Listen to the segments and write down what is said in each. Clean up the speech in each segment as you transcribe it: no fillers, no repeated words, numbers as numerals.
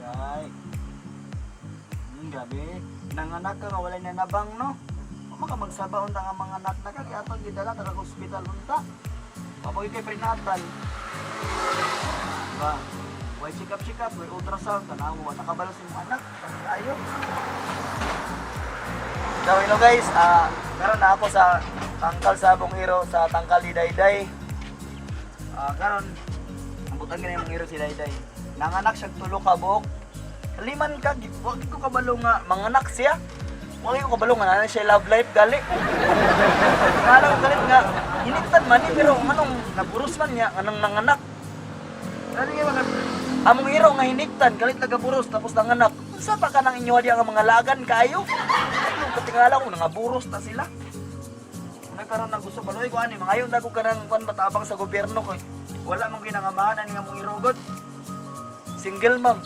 Ay. Gabi. Nanganak ka nga walay na nabang no. Maka magsabaon ta nga mga anak na kag atong gidala ta kag ospital unta. Papoy kay prenatal. Ba. Way sikap-sikap, way ultrasound tanaw wa nakabalo sa imong anak. Ayo. So hello guys, karon na ako sa tangkal sa Bongiro sa tangkal ni Dayday. Karon ambutan gani imong hero si Dayday. Nanganak siya tulo ka buok. Liman ka, wag ko kabalo nga manganak siya. Wag ko kabalo nga na siya love life gali. Kala ko galit nga hinigtan man pero anong naburos man niya anong nanganak. Ano nga mga among hero nga hinigtan galit nagaburos tapos nanganak. Unsa pa ka nang inyo diya nga mga lagan kayo? Katingala ko nangaburos ta sila. Nagkaroon ng gusto baloy ko ani mangayon dako kanang kon batabang sa gobyerno ko. Wala mong ginangamahan ani nga mong irugod. Single mom.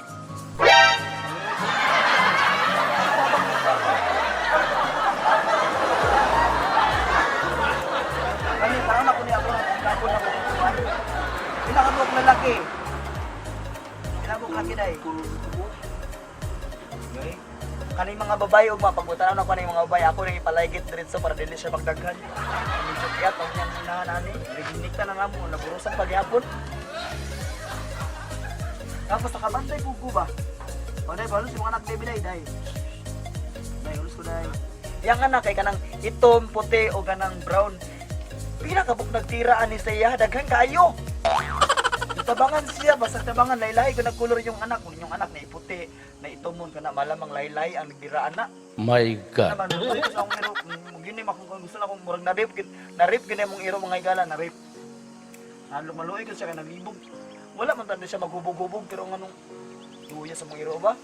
Kani parang ako ni ako na kukuan. Pinakabuok lalaki. Pinakabuok laki dai. Okay. Kani mga babae ug mapagbutan na ko ni mga babae ako nang ipalaygit diretso para dili siya magdaghan. Medyo kiyat ang niyang hinahanani. Riginik ka na nga mo naburusan pagyapon. Tapos nakabantay po ko ba? O dahil balos yung anak baby day. Dahil ulos ko dahil. Yang anak kay kanang itom, puti o kanang brown. Pinakabuk nagtiraan ni siya, daghan kayo. Tabangan siya, basta tabangan laylay ko nagkulor yung anak. Kung yung anak na iputi, na itomon ka na malamang laylay ang nagtiraan na. My God. Naman, gusto akong iro, gini gusto na akong murag na-rip gini mong iro mga igala, na-rip. Maluoy ko siya kaya naglibog. Wala man tanda siya maghubog-hubog pero anong tuya sa mga iro ba?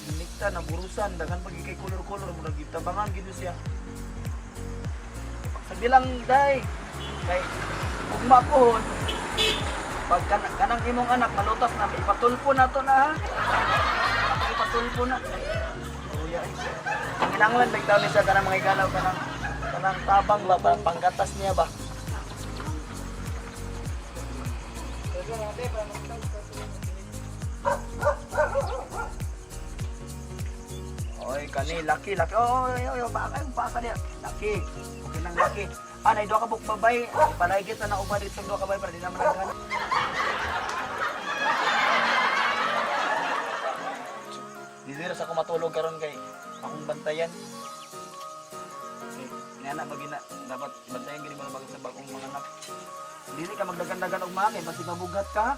Ninikta na burusan, daghan pag ikay color-color mo nagitabangan gito siya. Sabi lang day, kay ugma po, pag kanang imong anak malutas na, ipatulpo na to na ha. Ipatulpo na. Tuya ay siya. Kinanglan, bigtaw niya siya kanang mga igalaw, kanang tabang ba, panggatas niya ba? Oy, kani laki. Oh, baka dia. Laki. Okay nang laki. Nay do ka buk babay. Palaygit na uba dito do ka bay para di na managhan. Dizira sa ko matulog karon kay akong bantayan. Ni anak magina dapat bantayan gini bago sa bagong mga anak. Dili ka magdagan-dagan og mami, basi mabugat ka.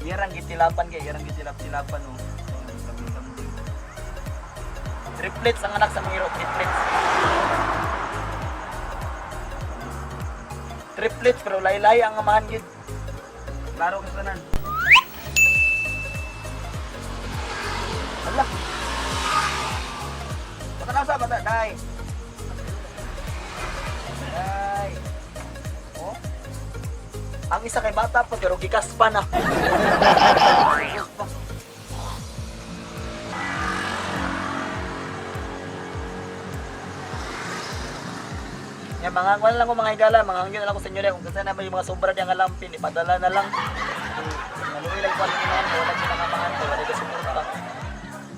Yarang gitilapan kay, yarang gitilap-tilapan oh. Triplets ang anak sa mga iro, triplets. Triplets pero laylay ang amahan gid. Klaro ka tanan. Allah. Bata bata dai. Dai. Oh. Ang isa kay bata pa pero gikas pa na. Ya mga wala lang ko mga igala, mga hangin na lang ko sa inyo kung kasi na may mga sobra diyang alampin, ipadala na lang. Maluwi lang ko ang ginahan mo, wala ginangamahan ko, wala suporta.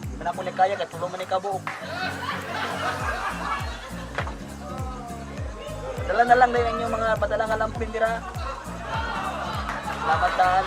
Di man ako kaya, katulong man ni kabuok. Padala na lang din ang inyong mga padalang alampin dira. Salamat dahil.